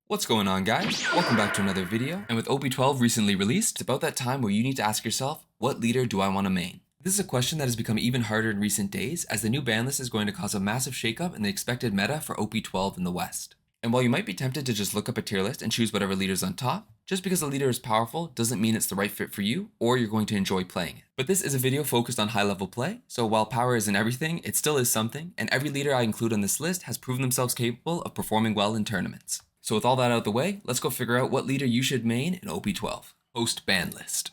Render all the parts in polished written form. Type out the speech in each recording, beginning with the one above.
What's going on, guys? Welcome back to another video, and with OP12 recently released, it's about that time where you need to ask yourself, what leader do I want to main? This is a question that has become even harder in recent days, as the new ban list is going to cause a massive shakeup in the expected meta for OP12 in the West. And while you might be tempted to just look up a tier list and choose whatever leader's on top, just because a leader is powerful doesn't mean it's the right fit for you, or you're going to enjoy playing it. But this is a video focused on high level play, so while power isn't everything, it still is something, and every leader I include on this list has proven themselves capable of performing well in tournaments. So with all that out of the way, let's go figure out what leader you should main in OP12. Post ban list.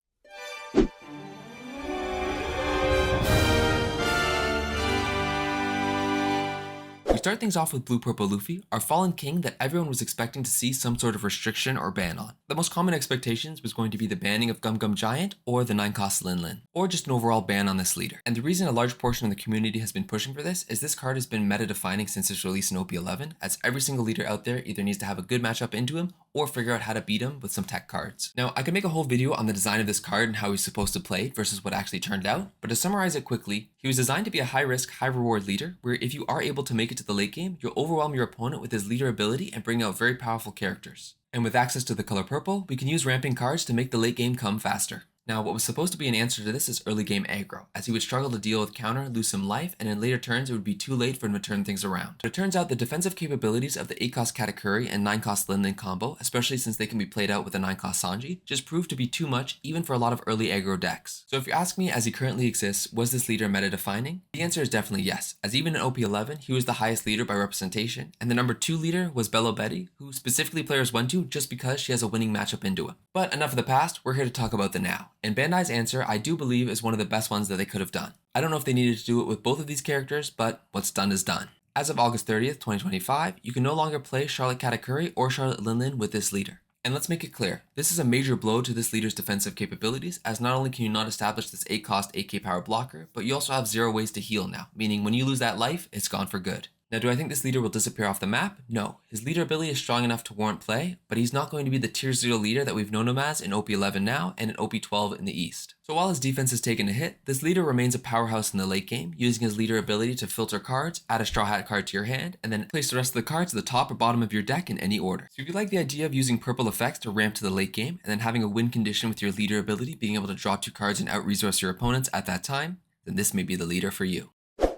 We start things off with Blue Purple Luffy, our fallen king that everyone was expecting to see some sort of restriction or ban on. The most common expectations was going to be the banning of Gum Gum Giant or the 9-cost Lin Lin, or just an overall ban on this leader. And the reason a large portion of the community has been pushing for this card has been meta defining since its release in OP11, as every single leader out there either needs to have a good matchup into him or figure out how to beat him with some tech cards. Now, I could make a whole video on the design of this card and how he's supposed to play it versus what actually turned out, but to summarize it quickly, he was designed to be a high risk, high reward leader, where if you are able to make it to the late game, you'll overwhelm your opponent with his leader ability and bring out very powerful characters. And with access to the color purple, we can use ramping cards to make the late game come faster. Now, what was supposed to be an answer to this is early game aggro, as he would struggle to deal with counter, lose some life, and in later turns it would be too late for him to turn things around. But it turns out the defensive capabilities of the 8-cost Katakuri and 9-cost Lin Lin combo, especially since they can be played out with a 9-cost Sanji, just proved to be too much even for a lot of early aggro decks. So if you ask me, as he currently exists, was this leader meta defining? The answer is definitely yes, as even in OP11 he was the highest leader by representation, and the number 2 leader was Bello Betty, who specifically players went to just because she has a winning matchup into him. But enough of the past, we're here to talk about the now. And Bandai's answer, I do believe, is one of the best ones that they could have done. I don't know if they needed to do it with both of these characters, but what's done is done. As of August 30th, 2025, you can no longer play Charlotte Katakuri or Charlotte Lin Lin with this leader. And let's make it clear, this is a major blow to this leader's defensive capabilities, as not only can you not establish this 8-cost 8k power blocker, but you also have 0 ways to heal now, meaning when you lose that life, it's gone for good. Now, do I think this leader will disappear off the map? No. His leader ability is strong enough to warrant play, but he's not going to be the tier 0 leader that we've known him as in OP11 now and in OP12 in the East. So while his defense has taken a hit, this leader remains a powerhouse in the late game, using his leader ability to filter cards, add a Straw Hat card to your hand, and then place the rest of the cards at the top or bottom of your deck in any order. So if you like the idea of using purple effects to ramp to the late game, and then having a win condition with your leader ability being able to draw 2 cards and out-resource your opponents at that time, then this may be the leader for you.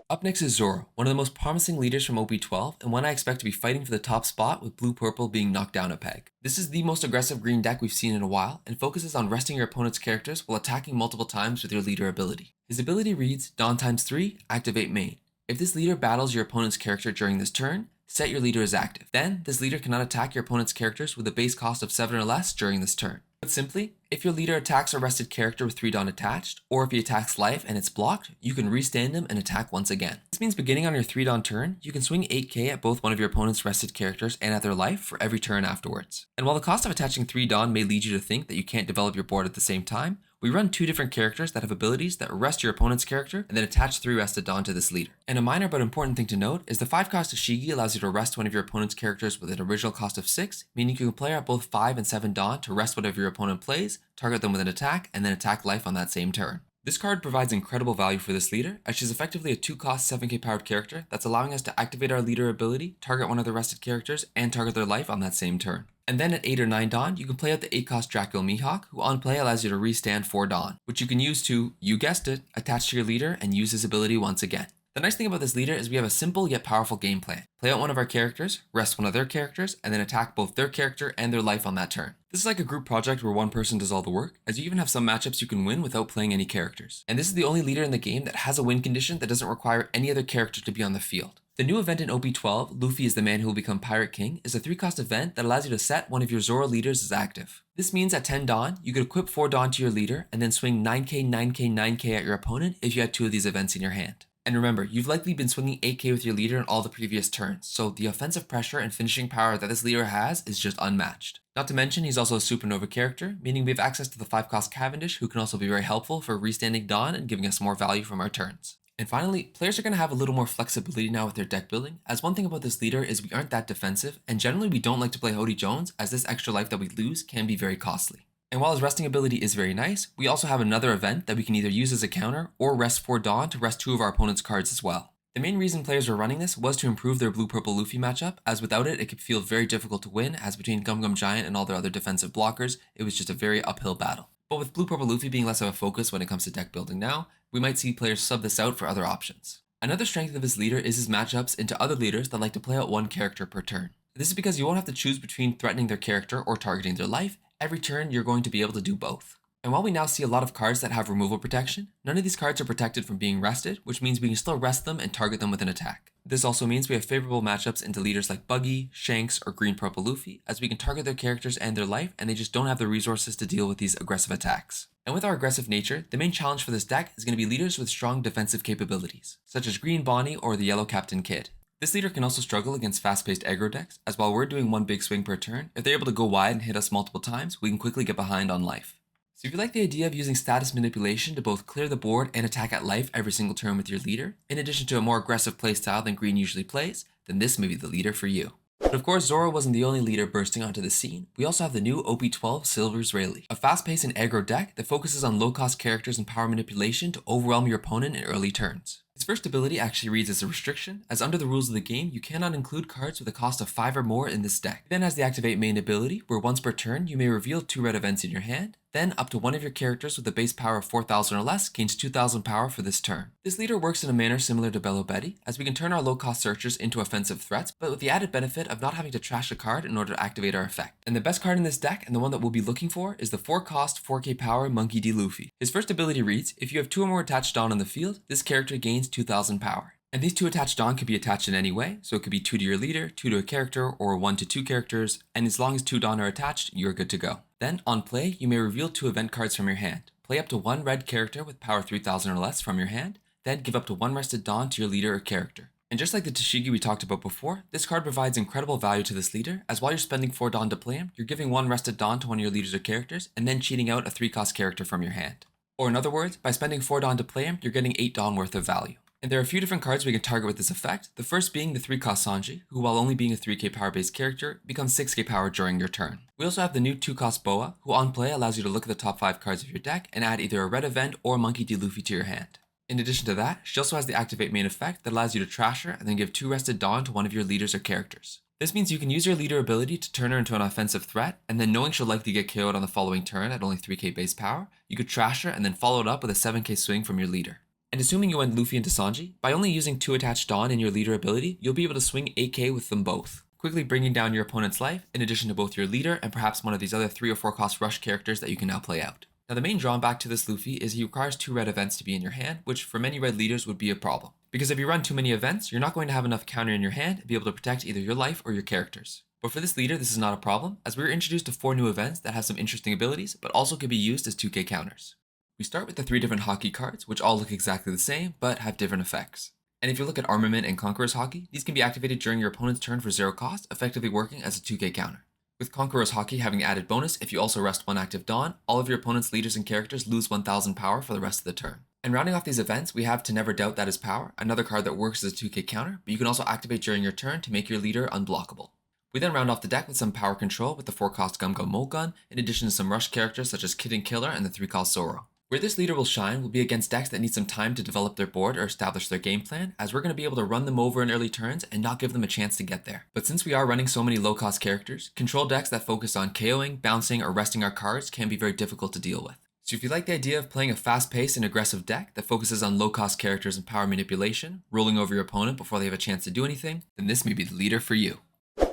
Up next is Zoro, one of the most promising leaders from OP12, and one I expect to be fighting for the top spot with Blue-Purple being knocked down a peg. This is the most aggressive green deck we've seen in a while, and focuses on resting your opponent's characters while attacking multiple times with your leader ability. His ability reads, Dawn times 3, activate main. If this leader battles your opponent's character during this turn, set your leader as active. Then, this leader cannot attack your opponent's characters with a base cost of 7 or less during this turn. Put simply, if your leader attacks a rested character with 3 Dawn attached, or if he attacks life and it's blocked, you can restand him and attack once again. This means beginning on your 3 Dawn turn, you can swing 8k at both one of your opponent's rested characters and at their life for every turn afterwards. And while the cost of attaching 3 Dawn may lead you to think that you can't develop your board at the same time, we run 2 different characters that have abilities that rest your opponent's character and then attach 3 rested Dawn to this leader. And a minor but important thing to note is the 5-cost Ishigi allows you to rest one of your opponent's characters with an original cost of 6, meaning you can play out both 5 and 7 Dawn to rest whatever your opponent plays, target them with an attack, and then attack life on that same turn. This card provides incredible value for this leader, as she's effectively a 2-cost 7k powered character that's allowing us to activate our leader ability, target one of the rested characters, and target their life on that same turn. And then at 8 or 9 Dawn, you can play out the 8-cost Dracula Mihawk, who on play allows you to restand 4 Dawn, which you can use to, you guessed it, attach to your leader and use his ability once again. The nice thing about this leader is we have a simple yet powerful game plan. Play out one of our characters, rest one of their characters, and then attack both their character and their life on that turn. This is like a group project where one person does all the work, as you even have some matchups you can win without playing any characters. And this is the only leader in the game that has a win condition that doesn't require any other character to be on the field. The new event in OP12, Luffy is the man who will become Pirate King, is a 3-cost event that allows you to set one of your Zoro leaders as active. This means at 10 Dawn, you could equip 4 Dawn to your leader and then swing 9k, 9k, 9k at your opponent if you had 2 of these events in your hand. And remember, you've likely been swinging 8k with your leader in all the previous turns, so the offensive pressure and finishing power that this leader has is just unmatched. Not to mention, he's also a supernova character, meaning we have access to the 5-cost Cavendish, who can also be very helpful for restanding Dawn and giving us more value from our turns. And finally, players are going to have a little more flexibility now with their deck building, as one thing about this leader is we aren't that defensive, and generally we don't like to play Hody Jones, as this extra life that we lose can be very costly. And while his resting ability is very nice, we also have another event that we can either use as a counter or rest 4 Dawn to rest 2 of our opponent's cards as well. The main reason players were running this was to improve their blue-purple Luffy matchup, as without it, it could feel very difficult to win, as between Gum Gum Giant and all their other defensive blockers, it was just a very uphill battle. But with blue-purple Luffy being less of a focus when it comes to deck building now, we might see players sub this out for other options. Another strength of his leader is his matchups into other leaders that like to play out one character per turn. This is because you won't have to choose between threatening their character or targeting their life. Every turn, you're going to be able to do both. And while we now see a lot of cards that have removal protection, none of these cards are protected from being rested, which means we can still rest them and target them with an attack. This also means we have favorable matchups into leaders like Buggy, Shanks, or green-purple Luffy, as we can target their characters and their life, and they just don't have the resources to deal with these aggressive attacks. And with our aggressive nature, the main challenge for this deck is going to be leaders with strong defensive capabilities, such as green Bonney or the yellow Captain Kidd. This leader can also struggle against fast-paced aggro decks, as while we're doing one big swing per turn, if they're able to go wide and hit us multiple times, we can quickly get behind on life. So if you like the idea of using status manipulation to both clear the board and attack at life every single turn with your leader, in addition to a more aggressive playstyle than green usually plays, then this may be the leader for you. But of course, Zoro wasn't the only leader bursting onto the scene. We also have the new OP12 Silver's Rayliegh, a fast-paced and aggro deck that focuses on low-cost characters and power manipulation to overwhelm your opponent in early turns. His first ability actually reads as a restriction, as under the rules of the game, you cannot include cards with a cost of 5 or more in this deck. He then has the activate main ability, where once per turn, you may reveal 2 red events in your hand, then up to one of your characters with a base power of 4,000 or less gains 2,000 power for this turn. This leader works in a manner similar to Bello Betty, as we can turn our low-cost searchers into offensive threats, but with the added benefit of not having to trash a card in order to activate our effect. And the best card in this deck, and the one that we'll be looking for, is the 4-cost, 4k power Monkey D. Luffy. His first ability reads, if you have 2 or more attached Dawn on the field, this character gains 2,000 power. And these 2 attached Dawn can be attached in any way, so it could be 2 to your leader, 2 to a character, or 1 to 2 characters, and as long as 2 Dawn are attached, you're good to go. Then, on play, you may reveal 2 event cards from your hand. Play up to 1 red character with power 3,000 or less from your hand, then give up to 1 rested Dawn to your leader or character. And just like the TCG we talked about before, this card provides incredible value to this leader, as while you're spending 4 Dawn to play him, you're giving 1 rested Dawn to one of your leaders or characters, and then cheating out a 3-cost character from your hand. Or in other words, by spending 4 Dawn to play him, you're getting 8 Dawn worth of value. And there are a few different cards we can target with this effect, the first being the 3-cost Sanji, who while only being a 3k power based character, becomes 6k power during your turn. We also have the new 2-cost Boa, who on play allows you to look at the top 5 cards of your deck and add either a red event or Monkey D. Luffy to your hand. In addition to that, she also has the activate main effect that allows you to trash her and then give 2 rested Dawn to one of your leaders or characters. This means you can use your leader ability to turn her into an offensive threat, and then knowing she'll likely get KO'd on the following turn at only 3k base power, you could trash her and then follow it up with a 7k swing from your leader. And assuming you went Luffy into Sanji, by only using 2 attached Dawn in your leader ability, you'll be able to swing 8k with them both, quickly bringing down your opponent's life, in addition to both your leader and perhaps one of these other 3 or 4 cost rush characters that you can now play out. Now the main drawback to this Luffy is he requires 2 red events to be in your hand, which for many red leaders would be a problem. Because if you run too many events, you're not going to have enough counter in your hand to be able to protect either your life or your characters. But for this leader, this is not a problem, as we were introduced to 4 new events that have some interesting abilities, but also could be used as 2k counters. We start with the 3 different hockey cards, which all look exactly the same, but have different effects. And if you look at Armament and Conqueror's Hockey, these can be activated during your opponent's turn for 0 cost, effectively working as a 2k counter. With Conqueror's Hockey having added bonus, if you also rest 1 active Dawn, all of your opponent's leaders and characters lose 1000 power for the rest of the turn. And rounding off these events, we have To Never Doubt That Is Power, another card that works as a 2k counter, but you can also activate during your turn to make your leader unblockable. We then round off the deck with some power control with the 4-cost Gum Gum Molt Gun, in addition to some rush characters such as Kid and Killer and the 3-cost Zoro. Where this leader will shine will be against decks that need some time to develop their board or establish their game plan, as we're going to be able to run them over in early turns and not give them a chance to get there. But since we are running so many low-cost characters, control decks that focus on KOing, bouncing, or resting our cards can be very difficult to deal with. So if you like the idea of playing a fast-paced and aggressive deck that focuses on low-cost characters and power manipulation, rolling over your opponent before they have a chance to do anything, then this may be the leader for you.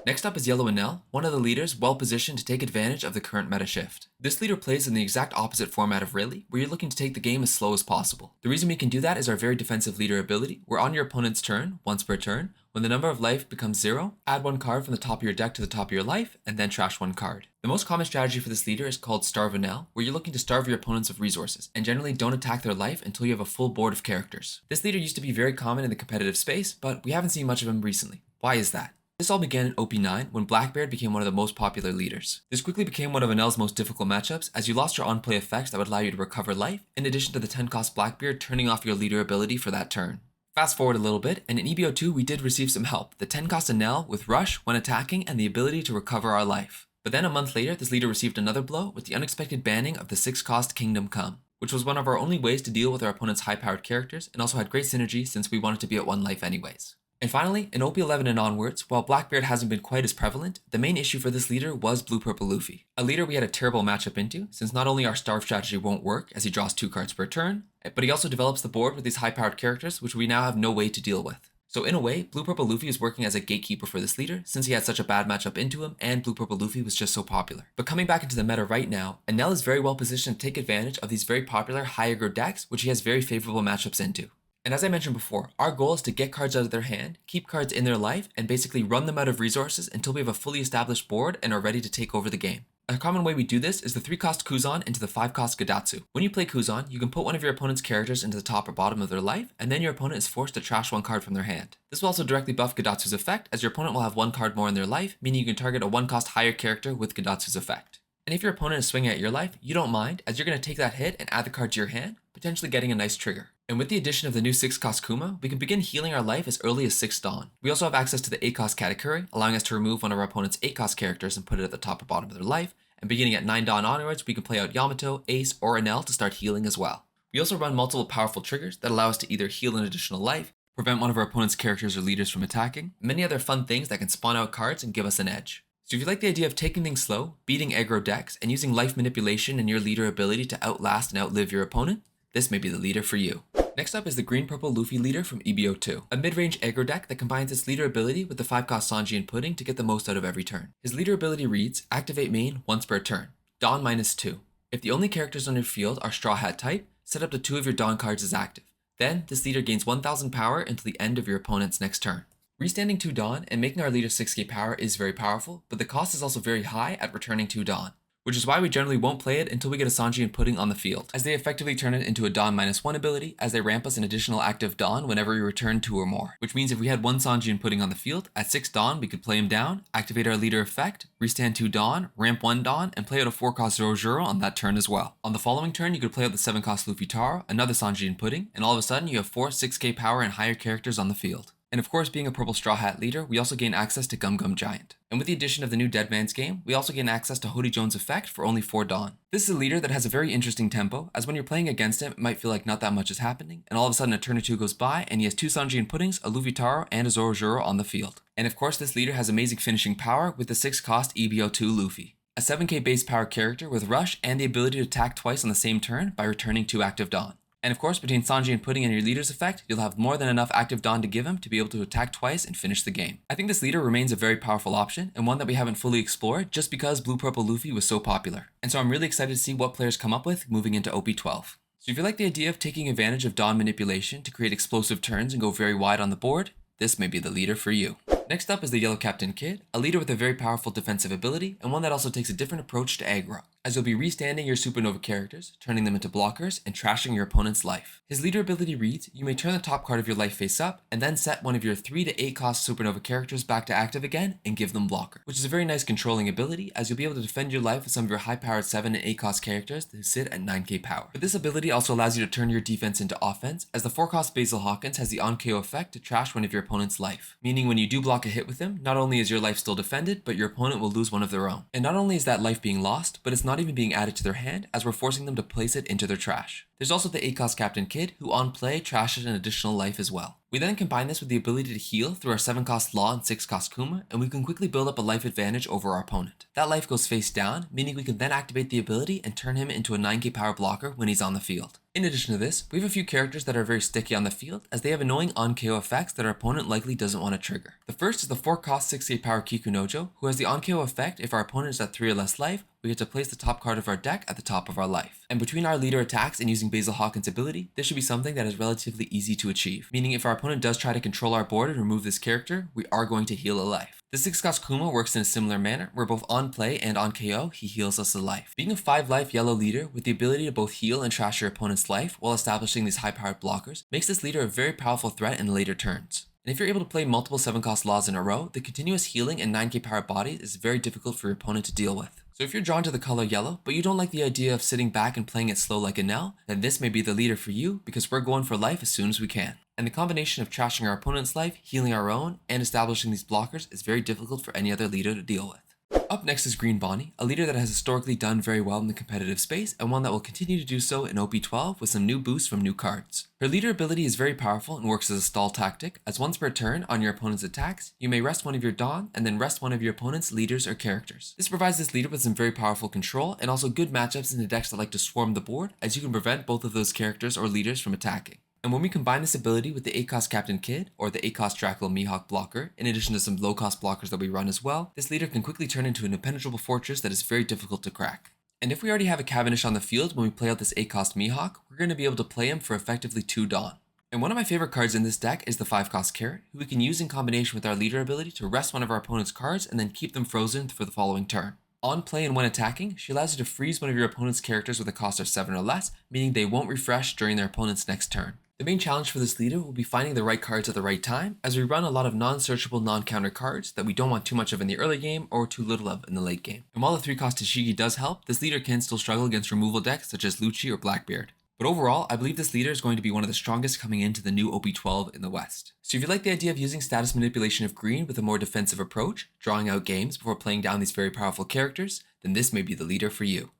Next up is Yellow Enel, one of the leaders well positioned to take advantage of the current meta shift. This leader plays in the exact opposite format of Rayleigh, where you're looking to take the game as slow as possible. The reason we can do that is our very defensive leader ability, where on your opponent's turn, once per turn, when the number of life becomes 0, add 1 card from the top of your deck to the top of your life, and then trash 1 card. The most common strategy for this leader is called Starve Enel, where you're looking to starve your opponents of resources, and generally don't attack their life until you have a full board of characters. This leader used to be very common in the competitive space, but we haven't seen much of him recently. Why is that? This all began in OP9 when Blackbeard became one of the most popular leaders. This quickly became one of Enel's most difficult matchups, as you lost your on-play effects that would allow you to recover life, in addition to the 10-cost Blackbeard turning off your leader ability for that turn. Fast forward a little bit, and in EBO2 we did receive some help, the 10-cost Enel with Rush when attacking and the ability to recover our life. But then a month later, this leader received another blow with the unexpected banning of the 6-cost Kingdom Come. which was one of our only ways to deal with our opponent's high-powered characters and also had great synergy since we wanted to be at 1 life anyways. And finally, in OP11 and onwards, while Blackbeard hasn't been quite as prevalent, the main issue for this leader was Blue-Purple Luffy. A leader we had a terrible matchup into, since not only our starve strategy won't work as he draws 2 cards per turn, but he also develops the board with these high-powered characters which we now have no way to deal with. So in a way, Blue-Purple Luffy is working as a gatekeeper for this leader since he had such a bad matchup into him and Blue-Purple Luffy was just so popular. But coming back into the meta right now, Enel is very well positioned to take advantage of these very popular high aggro decks which he has very favorable matchups into. And as I mentioned before, our goal is to get cards out of their hand, keep cards in their life, and basically run them out of resources until we have a fully established board and are ready to take over the game. A common way we do this is the 3-cost Kuzan into the 5-cost Gadatsu. When you play Kuzan, you can put one of your opponent's characters into the top or bottom of their life, and then your opponent is forced to trash 1 card from their hand. This will also directly buff Gadatsu's effect, as your opponent will have 1 card more in their life, meaning you can target a 1-cost higher character with Gadatsu's effect. And if your opponent is swinging at your life, you don't mind, as you're going to take that hit and add the card to your hand, potentially getting a nice trigger. And with the addition of the new 6-cost Kuma, we can begin healing our life as early as 6 Dawn. We also have access to the 8-cost Katakuri, allowing us to remove one of our opponent's 8-cost characters and put it at the top or bottom of their life, and beginning at 9 Dawn onwards, we can play out Yamato, Ace, or Enel to start healing as well. We also run multiple powerful triggers that allow us to either heal an additional life, prevent one of our opponent's characters or leaders from attacking, and many other fun things that can spawn out cards and give us an edge. So if you like the idea of taking things slow, beating aggro decks, and using life manipulation and your leader ability to outlast and outlive your opponent, this may be the leader for you. Next up is the Green-Purple Luffy leader from EBO2, a mid-range aggro deck that combines its leader ability with the 5-cost Sanji and Pudding to get the most out of every turn. His leader ability reads, activate main once per turn, Dawn -2. If the only characters on your field are Straw Hat type, set up to 2 of your Dawn cards as active. Then, this leader gains 1000 power until the end of your opponent's next turn. Restanding 2 Dawn and making our leader 6k power is very powerful, but the cost is also very high at returning 2 Dawn, which is why we generally won't play it until we get a Sanji and Pudding on the field, as they effectively turn it into a Dawn -1 ability as they ramp us an additional active Dawn whenever we return 2 or more, which means if we had 1 Sanji and Pudding on the field, at 6 Dawn we could play him down, activate our leader effect, restand 2 Dawn, ramp 1 Dawn, and play out a 4-cost Zoro on that turn as well. On the following turn you could play out the 7-cost Luffy Taro, another Sanji and Pudding, and all of a sudden you have 4 6k power and higher characters on the field. And of course, being a purple Straw Hat leader, we also gain access to Gum Gum Giant. And with the addition of the new Dead Man's Game, we also gain access to Hody Jones' effect for only 4 Dawn. This is a leader that has a very interesting tempo, as when you're playing against him, it might feel like not that much is happening, and all of a sudden a turn or 2 goes by, and he has 2 Sanji and Puddings, a Luffy Taro, and a Zoro on the field. And of course, this leader has amazing finishing power with the 6-cost EBO2 Luffy, a 7k base power character with Rush and the ability to attack twice on the same turn by returning 2 active Dawn. And of course, between Sanji and Pudding and your leader's effect, you'll have more than enough active Dawn to give him to be able to attack twice and finish the game. I think this leader remains a very powerful option, and one that we haven't fully explored just because Blue-Purple Luffy was so popular. And so I'm really excited to see what players come up with moving into OP12. So if you like the idea of taking advantage of Dawn manipulation to create explosive turns and go very wide on the board, this may be the leader for you. Next up is the Yellow Captain Kid, a leader with a very powerful defensive ability, and one that also takes a different approach to aggro, as you'll be restanding your supernova characters, turning them into blockers, and trashing your opponent's life. His leader ability reads, you may turn the top card of your life face up, and then set one of your 3 to 8 cost supernova characters back to active again, and give them blocker, which is a very nice controlling ability, as you'll be able to defend your life with some of your high-powered 7 and 8 cost characters that sit at 9k power. But this ability also allows you to turn your defense into offense, as the 4-cost Basil Hawkins has the on-KO effect to trash one of your opponent's life, meaning when you do block a hit with him, not only is your life still defended, but your opponent will lose one of their own. And not only is that life being lost, but it's not even being added to their hand, as we're forcing them to place it into their trash. There's also the 8-cost Captain Kid, who on play trashes an additional life as well. We then combine this with the ability to heal through our 7-cost Law and 6-cost Kuma, and we can quickly build up a life advantage over our opponent. That life goes face down, meaning we can then activate the ability and turn him into a 9k power blocker when he's on the field. In addition to this, we have a few characters that are very sticky on the field, as they have annoying on-KO effects that our opponent likely doesn't want to trigger. The first is the 4-cost 6k power Kikunojo, who has the on-KO effect if our opponent is at 3 or less life, we get to place the top card of our deck at the top of our life. And between our leader attacks and using Basil Hawkins' ability, this should be something that is relatively easy to achieve, meaning if our opponent does try to control our board and remove this character, we are going to heal a life. The 6-cost Kuma works in a similar manner, where both on play and on KO, he heals us a life. Being a 5-life yellow leader with the ability to both heal and trash your opponent's life while establishing these high-powered blockers makes this leader a very powerful threat in later turns. And if you're able to play multiple 7-cost Laws in a row, the continuous healing and 9k power bodies is very difficult for your opponent to deal with. So if you're drawn to the color yellow, but you don't like the idea of sitting back and playing it slow like Enel, then this may be the leader for you, because we're going for life as soon as we can. And the combination of trashing our opponent's life, healing our own, and establishing these blockers is very difficult for any other leader to deal with. Up next is Green Bonney, a leader that has historically done very well in the competitive space and one that will continue to do so in OP12 with some new boosts from new cards. Her leader ability is very powerful and works as a stall tactic, as once per turn on your opponent's attacks, you may rest one of your Dawn and then rest one of your opponent's leaders or characters. This provides this leader with some very powerful control and also good matchups in the decks that like to swarm the board, as you can prevent both of those characters or leaders from attacking. And when we combine this ability with the 8-cost Captain Kidd, or the 8-cost Dracula Mihawk blocker, in addition to some low-cost blockers that we run as well, this leader can quickly turn into an impenetrable fortress that is very difficult to crack. And if we already have a Cavendish on the field when we play out this 8-cost Mihawk, we're going to be able to play him for effectively 2 Dawn. And one of my favorite cards in this deck is the 5-cost Carrot, who we can use in combination with our leader ability to rest one of our opponent's cards and then keep them frozen for the following turn. On play and when attacking, she allows you to freeze one of your opponent's characters with a cost of 7 or less, meaning they won't refresh during their opponent's next turn. The main challenge for this leader will be finding the right cards at the right time, as we run a lot of non-searchable, non-counter cards that we don't want too much of in the early game or too little of in the late game. And while the 3-cost TCG does help, this leader can still struggle against removal decks such as Lucci or Blackbeard. But overall, I believe this leader is going to be one of the strongest coming into the new OP12 in the West. So if you like the idea of using status manipulation of green with a more defensive approach, drawing out games before playing down these very powerful characters, then this may be the leader for you.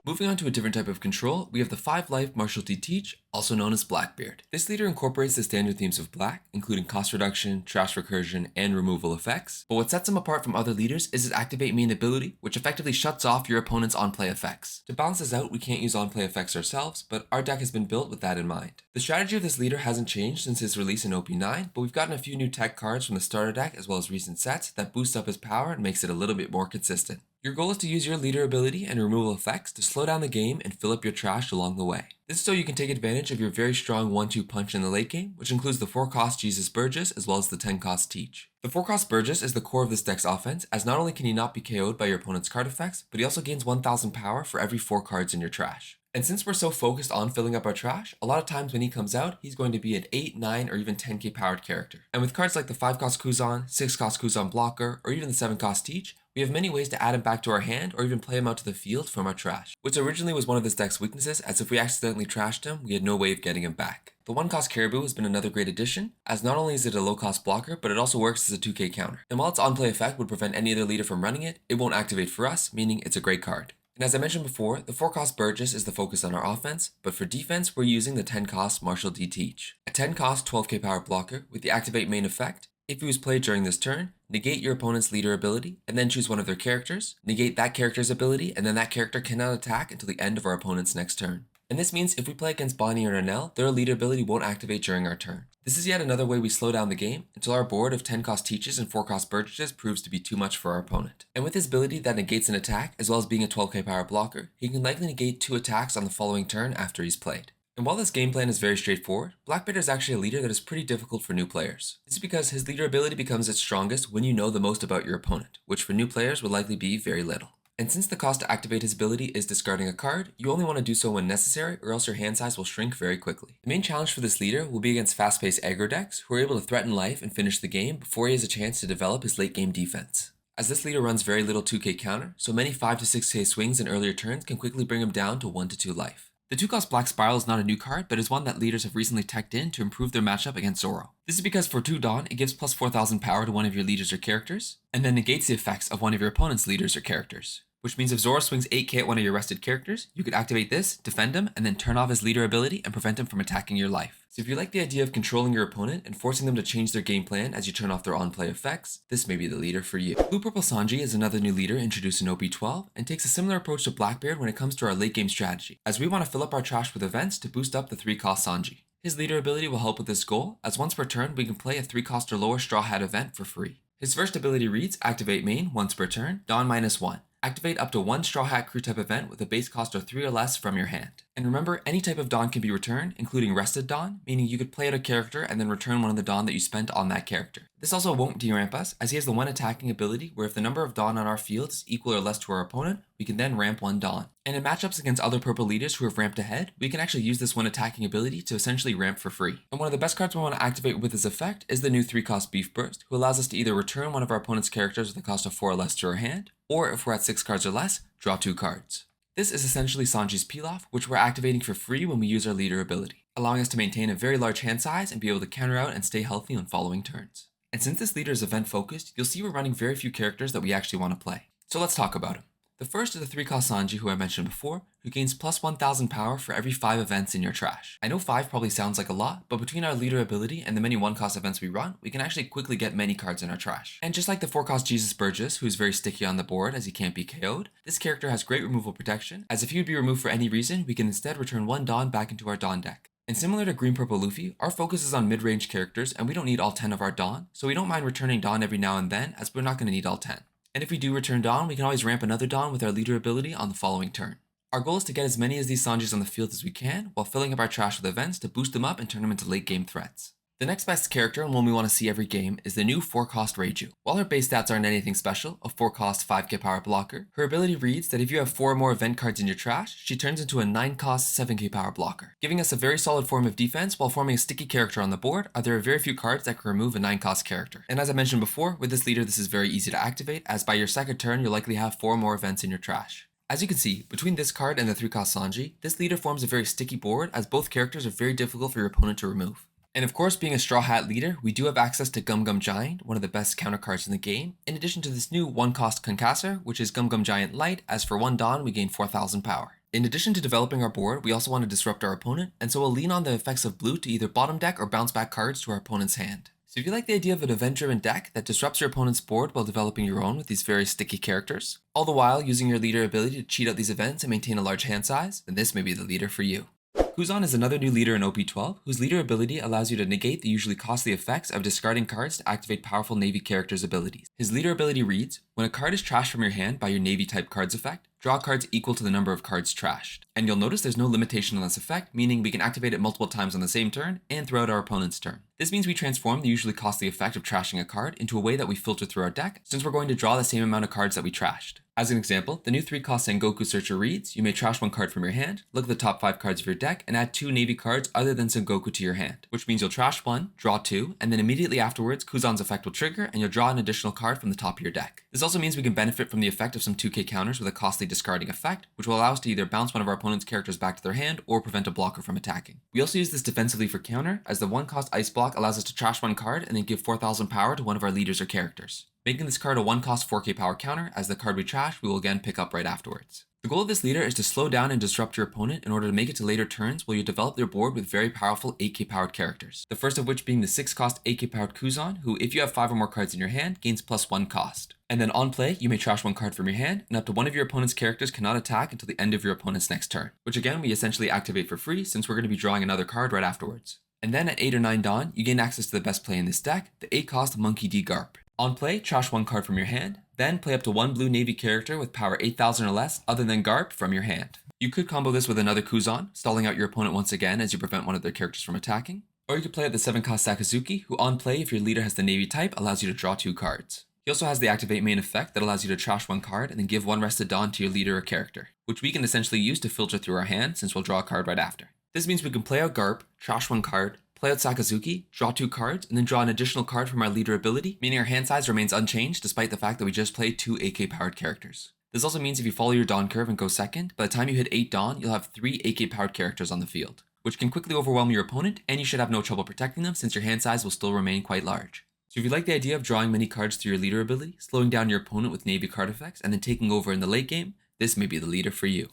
Moving on to a different type of control, we have the 5-life Martial Teach, also known as Blackbeard. This leader incorporates the standard themes of black, including cost reduction, trash recursion, and removal effects. But what sets him apart from other leaders is his activate main ability, which effectively shuts off your opponent's on-play effects. To balance this out, we can't use on-play effects ourselves, but our deck has been built with that in mind. The strategy of this leader hasn't changed since his release in OP9, but we've gotten a few new tech cards from the starter deck as well as recent sets that boost up his power and makes it a little bit more consistent. Your goal is to use your leader ability and removal effects to slow down the game and fill up your trash along the way. This is so you can take advantage of your very strong 1-2 punch in the late game, which includes the 4-cost Jesus Burgess as well as the 10-cost Teach. The 4-cost Burgess is the core of this deck's offense, as not only can he not be KO'd by your opponent's card effects, but he also gains 1000 power for every 4 cards in your trash. And since we're so focused on filling up our trash, a lot of times when he comes out, he's going to be an 8, 9, or even 10k powered character. And with cards like the 5-cost Kuzan, 6-cost Kuzan blocker, or even the 7-cost Teach, we have many ways to add him back to our hand or even play him out to the field from our trash, which originally was one of this deck's weaknesses, as if we accidentally trashed him, we had no way of getting him back. The 1-cost Caribou has been another great addition, as not only is it a low-cost blocker, but it also works as a 2k counter. And while its on-play effect would prevent any other leader from running it, it won't activate for us, meaning it's a great card. And as I mentioned before, the 4-cost Burgess is the focus on our offense, but for defense, we're using the 10-cost Martial Teach. A 10-cost 12k power blocker with the activate main effect. If he was played during this turn, negate your opponent's leader ability, and then choose one of their characters, negate that character's ability, and then that character cannot attack until the end of our opponent's next turn. And this means if we play against Bonney or Enel, their leader ability won't activate during our turn. This is yet another way we slow down the game until our board of 10-cost Teaches and 4-cost Burgesses proves to be too much for our opponent. And with his ability that negates an attack, as well as being a 12k power blocker, he can likely negate 2 attacks on the following turn after he's played. And while this game plan is very straightforward, Blackbeard is actually a leader that is pretty difficult for new players. This is because his leader ability becomes its strongest when you know the most about your opponent, which for new players will likely be very little. And since the cost to activate his ability is discarding a card, you only want to do so when necessary, or else your hand size will shrink very quickly. The main challenge for this leader will be against fast-paced aggro decks, who are able to threaten life and finish the game before he has a chance to develop his late game defense. As this leader runs very little 2k counter, so many 5 to 6k swings in earlier turns can quickly bring him down to 1 to 2 life. The 2-cost Black Spiral is not a new card, but is one that leaders have recently teched in to improve their matchup against Zoro. This is because for 2 Dawn, it gives plus 4000 power to one of your leaders or characters, and then negates the effects of one of your opponent's leaders or characters. Which means if Zoro swings 8k at one of your rested characters, you could activate this, defend him, and then turn off his leader ability and prevent him from attacking your life. So if you like the idea of controlling your opponent and forcing them to change their game plan as you turn off their on-play effects, this may be the leader for you. Blue Purple Sanji is another new leader introduced in OP12 and takes a similar approach to Blackbeard when it comes to our late game strategy, as we want to fill up our trash with events to boost up the 3-cost Sanji. His leader ability will help with this goal, as once per turn we can play a 3-cost or lower Straw Hat event for free. His first ability reads, activate main once per turn, Dawn -1. Activate up to 1 Straw Hat crew type event with a base cost of 3 or less from your hand. And remember, any type of Dawn can be returned, including rested Dawn, meaning you could play out a character and then return one of the Dawn that you spent on that character. This also won't deramp us, as he has the one attacking ability where if the number of Dawn on our field is equal or less to our opponent, we can then ramp 1 Dawn. And in matchups against other purple leaders who have ramped ahead, we can actually use this one attacking ability to essentially ramp for free. And one of the best cards we want to activate with this effect is the new 3-cost Beef Burst, who allows us to either return one of our opponent's characters with a cost of 4 or less to our hand, or if we're at 6 cards or less, draw 2 cards. This is essentially Sanji's Peel-Off, which we're activating for free when we use our leader ability, allowing us to maintain a very large hand size and be able to counter out and stay healthy on following turns. And since this leader is event focused, you'll see we're running very few characters that we actually want to play. So let's talk about him. The first is the 3-cost Sanji, who I mentioned before, who gains plus 1000 power for every 5 events in your trash. I know 5 probably sounds like a lot, but between our leader ability and the many 1-cost events we run, we can actually quickly get many cards in our trash. And just like the 4-cost Jesus Burgess, who is very sticky on the board as he can't be KO'd, this character has great removal protection, as if he would be removed for any reason, we can instead return 1 Dawn back into our Dawn deck. And similar to Green Purple Luffy, our focus is on mid-range characters and we don't need all 10 of our Dawn, so we don't mind returning Dawn every now and then as we're not going to need all 10. And if we do return Dawn, we can always ramp another Dawn with our leader ability on the following turn. Our goal is to get as many as these Sanjis on the field as we can, while filling up our trash with events to boost them up and turn them into late game threats. The next best character, and one we want to see every game, is the new 4-cost Rayliegh. While her base stats aren't anything special, a 4-cost 5k power blocker, her ability reads that if you have 4 or more event cards in your trash, she turns into a 9-cost 7k power blocker, giving us a very solid form of defense while forming a sticky character on the board, as there are very few cards that can remove a 9-cost character. And as I mentioned before, with this leader this is very easy to activate, as by your second turn you'll likely have 4 more events in your trash. As you can see, between this card and the 3-cost Sanji, this leader forms a very sticky board as both characters are very difficult for your opponent to remove. And of course, being a Straw Hat leader, we do have access to Gum Gum Giant, one of the best counter cards in the game, in addition to this new 1-cost Concassor, which is Gum Gum Giant Light, as for 1 Dawn we gain 4000 power. In addition to developing our board, we also want to disrupt our opponent, and so we'll lean on the effects of blue to either bottom deck or bounce back cards to our opponent's hand. So if you like the idea of an event-driven deck that disrupts your opponent's board while developing your own with these very sticky characters, all the while using your leader ability to cheat out these events and maintain a large hand size, then this may be the leader for you. Kuzan is another new leader in OP12, whose leader ability allows you to negate the usually costly effects of discarding cards to activate powerful Navy characters' abilities. His leader ability reads, when a card is trashed from your hand by your Navy type cards effect, draw cards equal to the number of cards trashed. And you'll notice there's no limitation on this effect, meaning we can activate it multiple times on the same turn and throughout our opponent's turn. This means we transform the usually costly effect of trashing a card into a way that we filter through our deck, since we're going to draw the same amount of cards that we trashed. As an example, the new 3-cost Sengoku Searcher reads, you may trash 1 card from your hand, look at the top 5 cards of your deck, and add 2 Navy cards other than Sengoku to your hand, which means you'll trash 1, draw 2, and then immediately afterwards, Kuzan's effect will trigger and you'll draw an additional card from the top of your deck. This also means we can benefit from the effect of some 2k counters with a costly discarding effect, which will allow us to either bounce one of our opponent's characters back to their hand or prevent a blocker from attacking. We also use this defensively for counter, as the 1-cost Ice Block allows us to trash 1 card and then give 4000 power to one of our leaders or characters, making this card a 1-cost 4k power counter, as the card we trash we will again pick up right afterwards. The goal of this leader is to slow down and disrupt your opponent in order to make it to later turns while you develop their board with very powerful 8k powered characters. The first of which being the 6-cost 8k powered Kuzan, who if you have 5 or more cards in your hand, gains plus 1 cost. And then on play, you may trash 1 card from your hand, and up to one of your opponent's characters cannot attack until the end of your opponent's next turn, which again we essentially activate for free since we're going to be drawing another card right afterwards. And then at 8 or 9 Dawn, you gain access to the best play in this deck, the 8-cost Monkey D. Garp. On play, trash 1 card from your hand, then play up to 1 blue Navy character with power 8000 or less other than Garp from your hand. You could combo this with another Kuzan, stalling out your opponent once again as you prevent one of their characters from attacking. Or you could play out the 7-cost Sakazuki, who on play, if your leader has the Navy type, allows you to draw 2 cards. He also has the activate main effect that allows you to trash 1 card and then give 1 rested Dawn to your leader or character, which we can essentially use to filter through our hand since we'll draw a card right after. This means we can play out Garp, trash 1 card, play out Sakazuki, draw 2 cards, and then draw an additional card from our leader ability, meaning our hand size remains unchanged despite the fact that we just played 2 AK powered characters. This also means if you follow your Dawn curve and go second, by the time you hit 8 Dawn, you'll have 3 AK powered characters on the field, which can quickly overwhelm your opponent, and you should have no trouble protecting them since your hand size will still remain quite large. So if you like the idea of drawing many cards through your leader ability, slowing down your opponent with Navy card effects, and then taking over in the late game, this may be the leader for you.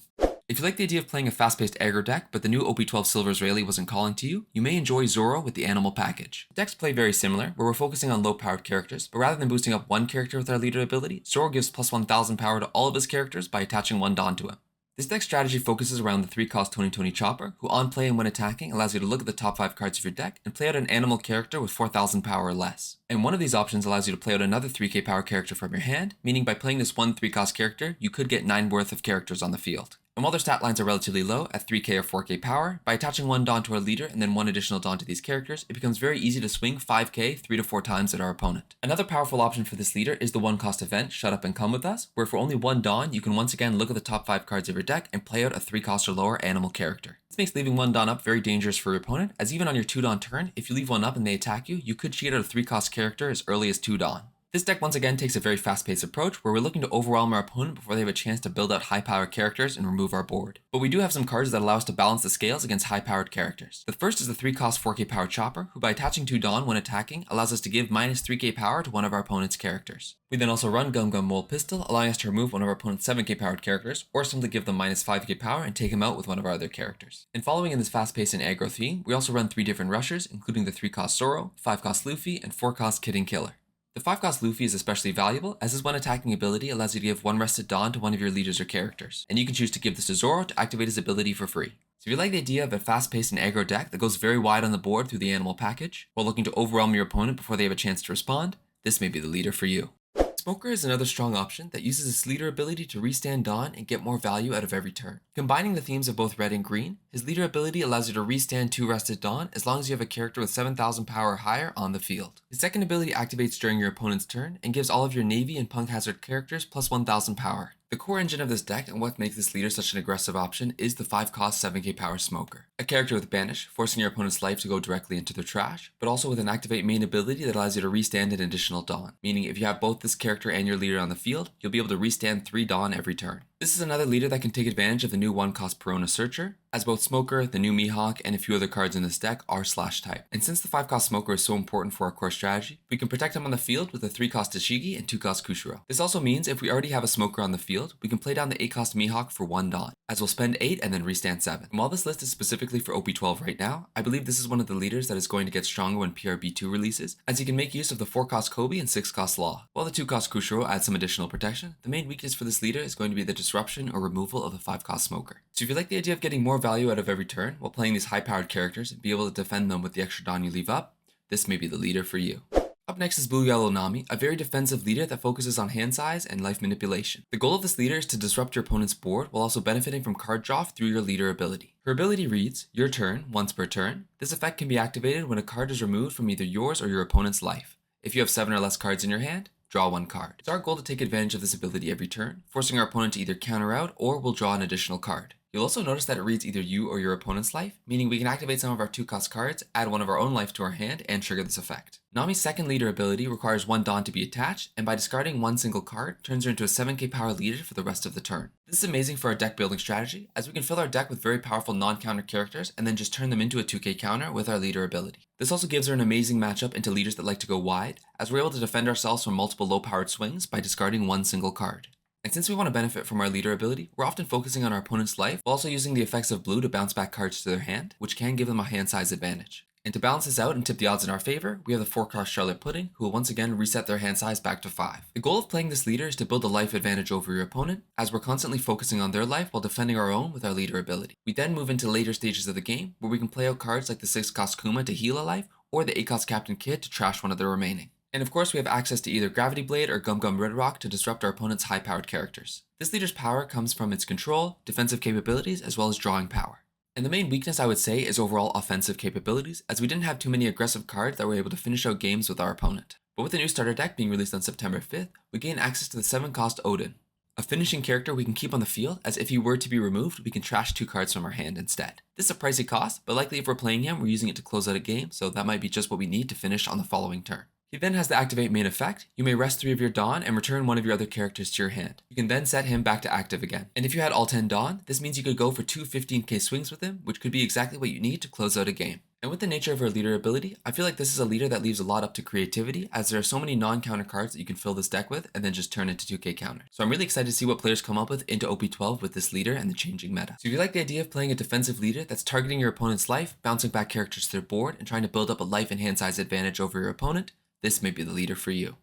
If you like the idea of playing a fast-paced aggro deck, but the new OP12 Silver's Rayleigh wasn't calling to you, you may enjoy Zoro with the Animal package. The decks play very similar, where we're focusing on low-powered characters, but rather than boosting up 1 character with our leader ability, Zoro gives plus 1000 power to all of his characters by attaching 1 Dawn to him. This deck strategy focuses around the 3-cost Tony Chopper, who on play and when attacking allows you to look at the top 5 cards of your deck and play out an animal character with 4000 power or less. And one of these options allows you to play out another 3k power character from your hand, meaning by playing this one 3-cost character, you could get 9 worth of characters on the field. And while their stat lines are relatively low at 3k or 4k power, by attaching 1 Dawn to our leader and then 1 additional Dawn to these characters, it becomes very easy to swing 5k 3 to 4 times at our opponent. Another powerful option for this leader is the 1-cost event, Shut Up and Come With Us, where for only 1 Dawn, you can once again look at the top 5 cards of your deck and play out a 3-cost or lower animal character. This makes leaving 1 Dawn up very dangerous for your opponent, as even on your 2 Dawn turn, if you leave 1 up and they attack you, you could cheat out a 3-cost character as early as 2 Dawn. This deck once again takes a very fast-paced approach where we're looking to overwhelm our opponent before they have a chance to build out high-powered characters and remove our board. But we do have some cards that allow us to balance the scales against high-powered characters. The first is the 3-cost 4k power Chopper, who by attaching 2 Dawn when attacking allows us to give minus 3k power to one of our opponent's characters. We then also run Gum Gum Mole Pistol, allowing us to remove one of our opponent's 7k powered characters, or simply give them minus 5k power and take him out with one of our other characters. And following in this fast-paced and aggro theme, we also run 3 different rushers, including the 3-cost Zoro, 5-cost Luffy, and 4-cost Kid and Killer. The 5-cost Luffy is especially valuable, as his one attacking ability allows you to give 1 rested Dawn to one of your leaders or characters, and you can choose to give this to Zoro to activate his ability for free. So if you like the idea of a fast-paced and aggro deck that goes very wide on the board through the animal package, while looking to overwhelm your opponent before they have a chance to respond, this may be the leader for you. Smoker is another strong option that uses its leader ability to restand Dawn and get more value out of every turn. Combining the themes of both red and green, his leader ability allows you to restand 2 rested Dawn as long as you have a character with 7,000 power or higher on the field. His second ability activates during your opponent's turn and gives all of your Navy and Punk Hazard characters plus 1,000 power. The core engine of this deck and what makes this leader such an aggressive option is the 5-cost 7k power Smoker. A character with Banish, forcing your opponent's life to go directly into their trash, but also with an activate main ability that allows you to restand an additional Dawn, meaning if you have both this character and your leader on the field, you'll be able to restand 3 Dawn every turn. This is another leader that can take advantage of the new 1-cost Perona Searcher, as both Smoker, the new Mihawk, and a few other cards in this deck are slash type. And since the 5-cost Smoker is so important for our core strategy, we can protect him on the field with a 3-cost Tashigi and 2-cost Kushiro. This also means if we already have a Smoker on the field, we can play down the 8-cost Mihawk for 1 Dawn, as we'll spend 8 and then restand 7. And while this list is specifically for OP12 right now, I believe this is one of the leaders that is going to get stronger when PRB2 releases, as you can make use of the 4-cost Kobe and 6-cost Law. While the 2-cost Kushiro adds some additional protection, the main weakness for this leader is going to be the disruption or removal of the 5-cost Smoker. So if you like the idea of getting more value out of every turn while playing these high-powered characters and be able to defend them with the extra Dawn you leave up, this may be the leader for you. Up next is Blue Yellow Nami, a very defensive leader that focuses on hand size and life manipulation. The goal of this leader is to disrupt your opponent's board while also benefiting from card draw through your leader ability. Her ability reads, your turn, once per turn. This effect can be activated when a card is removed from either yours or your opponent's life. If you have 7 or less cards in your hand, draw 1 card. It's our goal to take advantage of this ability every turn, forcing our opponent to either counter out or we'll draw an additional card. You'll also notice that it reads either you or your opponent's life, meaning we can activate some of our 2-cost cards, add one of our own life to our hand, and trigger this effect. Nami's second leader ability requires 1 Dawn to be attached, and by discarding 1 single card, turns her into a 7k power leader for the rest of the turn. This is amazing for our deck building strategy, as we can fill our deck with very powerful non-counter characters and then just turn them into a 2k counter with our leader ability. This also gives her an amazing matchup into leaders that like to go wide, as we're able to defend ourselves from multiple low-powered swings by discarding 1 single card. And since we want to benefit from our leader ability, we're often focusing on our opponent's life while also using the effects of blue to bounce back cards to their hand, which can give them a hand size advantage. And to balance this out and tip the odds in our favor, we have the 4-cost Charlotte Pudding, who will once again reset their hand size back to 5. The goal of playing this leader is to build a life advantage over your opponent, as we're constantly focusing on their life while defending our own with our leader ability. We then move into later stages of the game, where we can play out cards like the 6-cost Kuma to heal a life, or the 8-cost Captain Kid to trash one of the remaining. And of course we have access to either Gravity Blade or Gum Gum Red Rock to disrupt our opponent's high-powered characters. This leader's power comes from its control, defensive capabilities, as well as drawing power. And the main weakness I would say is overall offensive capabilities, as we didn't have too many aggressive cards that were able to finish out games with our opponent. But with the new starter deck being released on September 5th, we gain access to the 7-cost Odin, a finishing character we can keep on the field, as if he were to be removed, we can trash 2 cards from our hand instead. This is a pricey cost, but likely if we're playing him, we're using it to close out a game, so that might be just what we need to finish on the following turn. He then has the activate main effect. You may rest 3 of your Dawn and return one of your other characters to your hand. You can then set him back to active again. And if you had all 10 Dawn, this means you could go for 2 15k swings with him, which could be exactly what you need to close out a game. And with the nature of her leader ability, I feel like this is a leader that leaves a lot up to creativity, as there are so many non-counter cards that you can fill this deck with and then just turn into 2k counters. So I'm really excited to see what players come up with into OP12 with this leader and the changing meta. So if you like the idea of playing a defensive leader that's targeting your opponent's life, bouncing back characters to their board, and trying to build up a life and hand size advantage over your opponent, this may be the leader for you.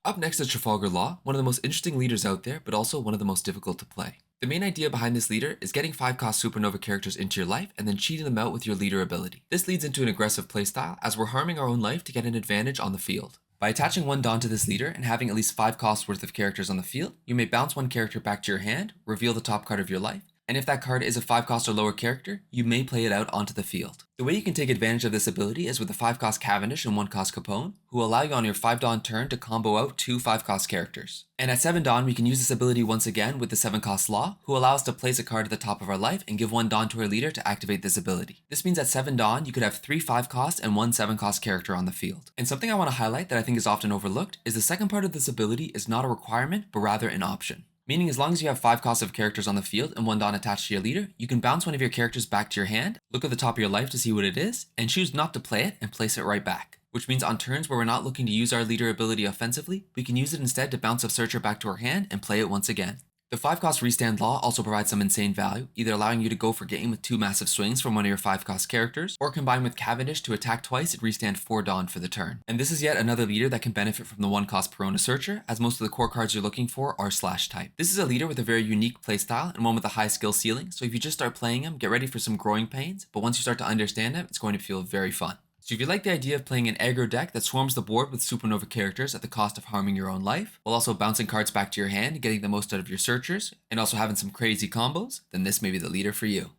Up next is Trafalgar Law, one of the most interesting leaders out there, but also one of the most difficult to play. The main idea behind this leader is getting 5-cost Supernova characters into your life and then cheating them out with your leader ability. This leads into an aggressive playstyle, as we're harming our own life to get an advantage on the field. By attaching 1 Dawn to this leader and having at least 5 costs worth of characters on the field, you may bounce 1 character back to your hand, reveal the top card of your life, and if that card is a 5-cost or lower character, you may play it out onto the field. The way you can take advantage of this ability is with the 5-cost Cavendish and 1-cost Capone, who allow you on your 5 Dawn turn to combo out 2 5-cost characters. And at 7 Dawn, we can use this ability once again with the 7-cost Law, who allow us to place a card at the top of our life and give 1 Dawn to our leader to activate this ability. This means at 7 Dawn, you could have 3 5-cost and 1 7-cost character on the field. And something I want to highlight that I think is often overlooked is the second part of this ability is not a requirement, but rather an option. Meaning as long as you have 5 costs of characters on the field and 1 Dawn attached to your leader, you can bounce one of your characters back to your hand, look at the top of your life to see what it is, and choose not to play it and place it right back. Which means on turns where we're not looking to use our leader ability offensively, we can use it instead to bounce a searcher back to our hand and play it once again. The 5-cost Restand Law also provides some insane value, either allowing you to go for game with 2 massive swings from one of your 5-cost characters, or combine with Cavendish to attack twice and restand 4 Dawn for the turn. And this is yet another leader that can benefit from the 1-cost Perona Searcher, as most of the core cards you're looking for are Slash type. This is a leader with a very unique playstyle and one with a high skill ceiling, so if you just start playing him, get ready for some growing pains, but once you start to understand him, it's going to feel very fun. So if you like the idea of playing an aggro deck that swarms the board with supernova characters at the cost of harming your own life, while also bouncing cards back to your hand and getting the most out of your searchers, and also having some crazy combos, then this may be the leader for you.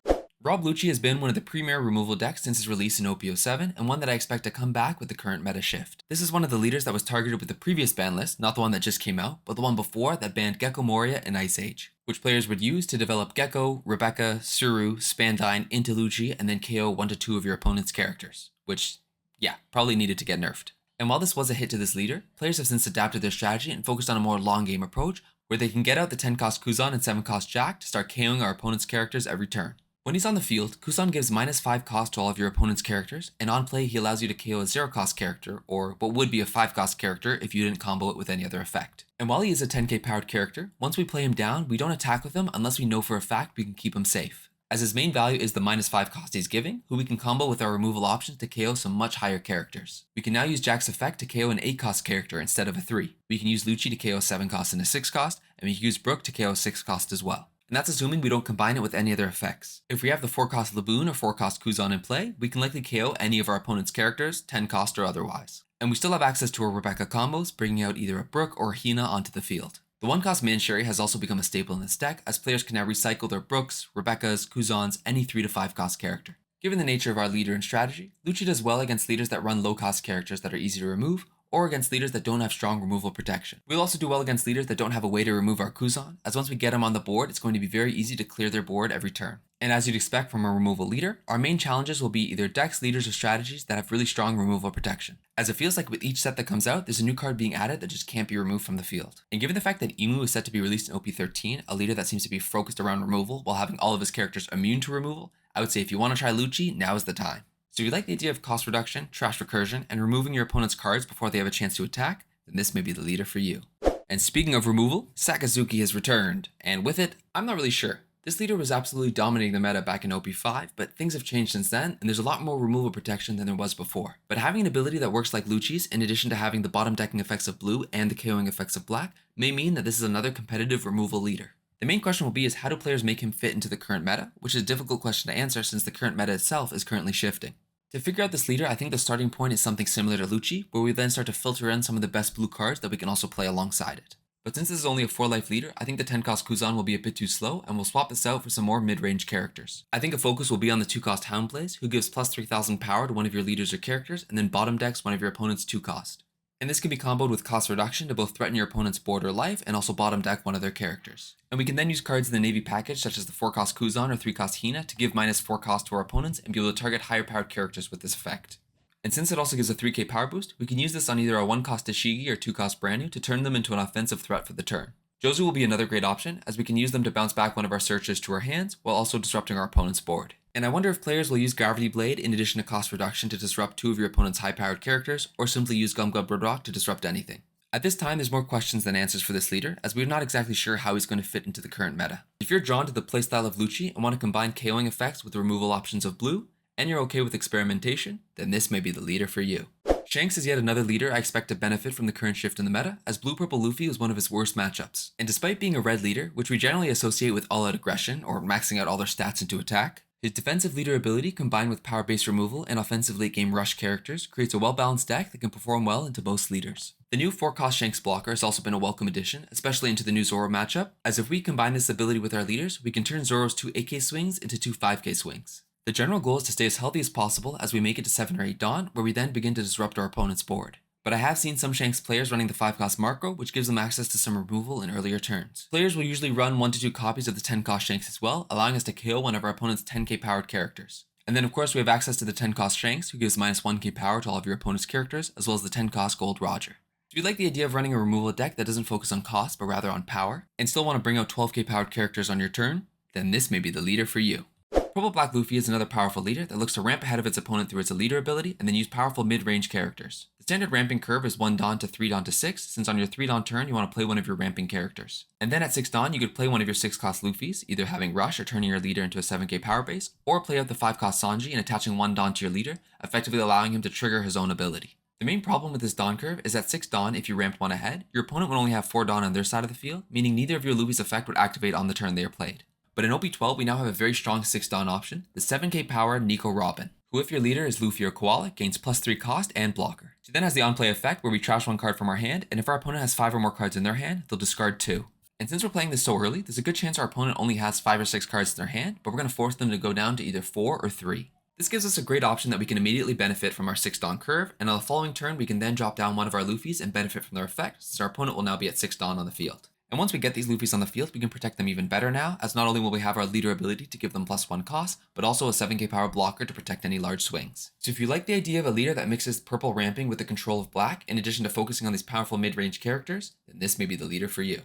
Rob Lucci has been one of the premier removal decks since his release in OP07, and one that I expect to come back with the current meta shift. This is one of the leaders that was targeted with the previous ban list, not the one that just came out, but the one before that banned Gecko Moria and Ice Age, which players would use to develop Gecko, Rebecca, Suru, Spandine into Lucci, and then KO 1 to 2 of your opponent's characters, which, yeah, probably needed to get nerfed. And while this was a hit to this leader, players have since adapted their strategy and focused on a more long game approach, where they can get out the 10-cost Kuzan and 7-cost Jack to start KOing our opponent's characters every turn. When he's on the field, Kuzan gives -5 cost to all of your opponent's characters, and on play he allows you to KO a 0-cost character, or what would be a 5-cost character if you didn't combo it with any other effect. And while he is a 10k powered character, once we play him down, we don't attack with him unless we know for a fact we can keep him safe, as his main value is the -5 cost he's giving, who we can combo with our removal options to KO some much higher characters. We can now use Jack's effect to KO an 8-cost character instead of a 3. We can use Lucci to KO 7-cost and a 6-cost, and we can use Brook to KO 6-cost as well. And that's assuming we don't combine it with any other effects. If we have the 4-cost Laboon or 4-cost Kuzan in play, we can likely KO any of our opponent's characters, 10-cost or otherwise. And we still have access to our Rebecca combos, bringing out either a Brook or a Hina onto the field. The 1-cost Mancherry has also become a staple in this deck, as players can now recycle their Brooks, Rebeccas, Kuzans, any 3 to 5-cost character. Given the nature of our leader and strategy, Lucci does well against leaders that run low-cost characters that are easy to remove, or against leaders that don't have strong removal protection. We'll also do well against leaders that don't have a way to remove our Kuzan, as once we get them on the board, it's going to be very easy to clear their board every turn. And as you'd expect from a removal leader, our main challenges will be either decks, leaders, or strategies that have really strong removal protection, as it feels like with each set that comes out, there's a new card being added that just can't be removed from the field. And given the fact that Emu is set to be released in OP13, a leader that seems to be focused around removal while having all of his characters immune to removal, I would say if you want to try Lucci, now is the time. So if you like the idea of cost reduction, trash recursion, and removing your opponent's cards before they have a chance to attack, then this may be the leader for you. And speaking of removal, Sakazuki has returned, and with it, I'm not really sure. This leader was absolutely dominating the meta back in OP5, but things have changed since then, and there's a lot more removal protection than there was before. But having an ability that works like Lucci's, in addition to having the bottom decking effects of blue and the KOing effects of black, may mean that this is another competitive removal leader. The main question will be is how do players make him fit into the current meta, which is a difficult question to answer since the current meta itself is currently shifting. To figure out this leader, I think the starting point is something similar to Lucci, where we then start to filter in some of the best blue cards that we can also play alongside it. But since this is only a 4-life leader, I think the 10-cost Kuzan will be a bit too slow, and we'll swap this out for some more mid-range characters. I think a focus will be on the 2-cost Houndblaze, who gives plus 3000 power to one of your leaders or characters, and then bottom decks one of your opponent's 2-cost. And this can be comboed with cost reduction to both threaten your opponent's board or life, and also bottom deck one of their characters. And we can then use cards in the Navy package, such as the 4-cost Kuzan or 3-cost Hina, to give -4 cost to our opponents, and be able to target higher powered characters with this effect. And since it also gives a 3k power boost, we can use this on either a 1-cost Ishigi or 2-cost Brand New to turn them into an offensive threat for the turn. Jozu will be another great option, as we can use them to bounce back one of our searches to our hands, while also disrupting our opponent's board. And I wonder if players will use Gravity Blade in addition to cost reduction to disrupt 2 of your opponent's high-powered characters, or simply use Gum Gum Rock to disrupt anything. At this time, there's more questions than answers for this leader, as we're not exactly sure how he's going to fit into the current meta. If you're drawn to the playstyle of Lucci and want to combine KOing effects with the removal options of blue, and you're okay with experimentation, then this may be the leader for you. Shanks is yet another leader I expect to benefit from the current shift in the meta, as Blue-Purple Luffy was one of his worst matchups. And despite being a red leader, which we generally associate with all-out aggression, or maxing out all their stats into attack, his defensive leader ability combined with power-based removal and offensive late-game rush characters creates a well-balanced deck that can perform well into most leaders. The new 4-cost Shanks blocker has also been a welcome addition, especially into the new Zoro matchup, as if we combine this ability with our leaders, we can turn Zoro's 2 8k swings into 2 5k swings. The general goal is to stay as healthy as possible as we make it to 7 or 8 Dawn, where we then begin to disrupt our opponent's board. But I have seen some Shanks players running the 5-cost Marco, which gives them access to some removal in earlier turns. Players will usually run 1 to 2 copies of the 10-cost Shanks as well, allowing us to KO one of our opponent's 10k powered characters. And then of course we have access to the 10-cost Shanks, who gives minus 1k power to all of your opponent's characters, as well as the 10-cost Gold Roger. If you like the idea of running a removal deck that doesn't focus on cost but rather on power, and still want to bring out 12k powered characters on your turn, then this may be the leader for you. Purple Black Luffy is another powerful leader that looks to ramp ahead of its opponent through its leader ability and then use powerful mid-range characters. The standard ramping curve is 1 Dawn to 3 Dawn to 6, since on your 3 Dawn turn you want to play one of your ramping characters. And then at 6 Dawn you could play one of your 6-cost Luffys, either having Rush or turning your leader into a 7k power base, or play out the 5-cost Sanji and attaching 1 Dawn to your leader, effectively allowing him to trigger his own ability. The main problem with this Dawn curve is at 6 Dawn, if you ramped one ahead, your opponent would only have 4 Dawn on their side of the field, meaning neither of your Luffy's effect would activate on the turn they are played. But in OP12, we now have a very strong 6 Dawn option, the 7k power Nico Robin, who if your leader is Luffy or Koala, gains plus 3 cost and blocker. She then has the on-play effect where we trash 1 card from our hand, and if our opponent has 5 or more cards in their hand, they'll discard 2. And since we're playing this so early, there's a good chance our opponent only has 5 or 6 cards in their hand, but we're going to force them to go down to either 4 or 3. This gives us a great option that we can immediately benefit from our 6 Dawn curve, and on the following turn we can then drop down one of our Luffys and benefit from their effect, since our opponent will now be at 6 Dawn on the field. And once we get these Luffys on the field, we can protect them even better now, as not only will we have our leader ability to give them plus 1 cost, but also a 7k power blocker to protect any large swings. So if you like the idea of a leader that mixes purple ramping with the control of black, in addition to focusing on these powerful mid-range characters, then this may be the leader for you.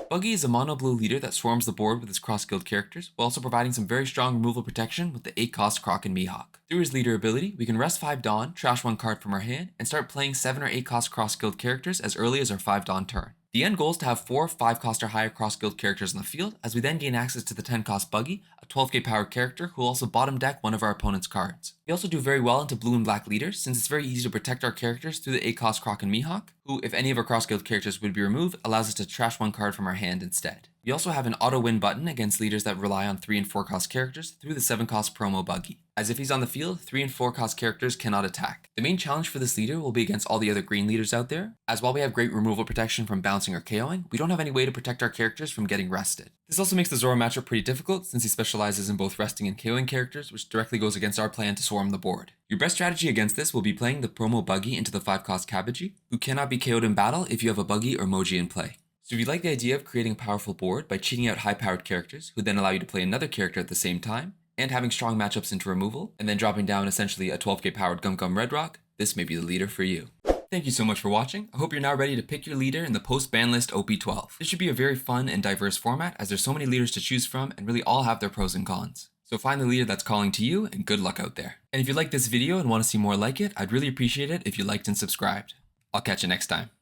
Buggy is a mono-blue leader that swarms the board with his cross-guild characters, while also providing some very strong removal protection with the 8-cost Croc and Mihawk. Through his leader ability, we can rest 5 Dawn, trash 1 card from our hand, and start playing 7 or 8-cost cross-guild characters as early as our 5 Dawn turn. The end goal is to have 4 5-cost or higher cross-guild characters on the field, as we then gain access to the 10-cost Buggy, a 12k powered character who will also bottom deck one of our opponent's cards. We also do very well into blue and black leaders, since it's very easy to protect our characters through the 8-cost Croc and Mihawk, who, if any of our cross-guild characters would be removed, allows us to trash 1 card from our hand instead. We also have an auto-win button against leaders that rely on 3 and 4-cost characters through the 7-cost promo Buggy. As if he's on the field, 3 and 4-cost characters cannot attack. The main challenge for this leader will be against all the other green leaders out there, as while we have great removal protection from bouncing or KOing, we don't have any way to protect our characters from getting rested. This also makes the Zoro matchup pretty difficult, since he specializes in both resting and KOing characters, which directly goes against our plan to swarm the board. Your best strategy against this will be playing the promo Buggy into the 5-cost Kabuji, who cannot be KO'd in battle if you have a Buggy or Moji in play. So if you like the idea of creating a powerful board by cheating out high-powered characters, who then allow you to play another character at the same time, and having strong matchups into removal, and then dropping down essentially a 12k powered Gum Gum Red Rock, this may be the leader for you. Thank you so much for watching. I hope you're now ready to pick your leader in the post-ban list OP12. This should be a very fun and diverse format, as there's so many leaders to choose from and really all have their pros and cons. So find the leader that's calling to you, and good luck out there. And if you like this video and want to see more like it, I'd really appreciate it if you liked and subscribed. I'll catch you next time.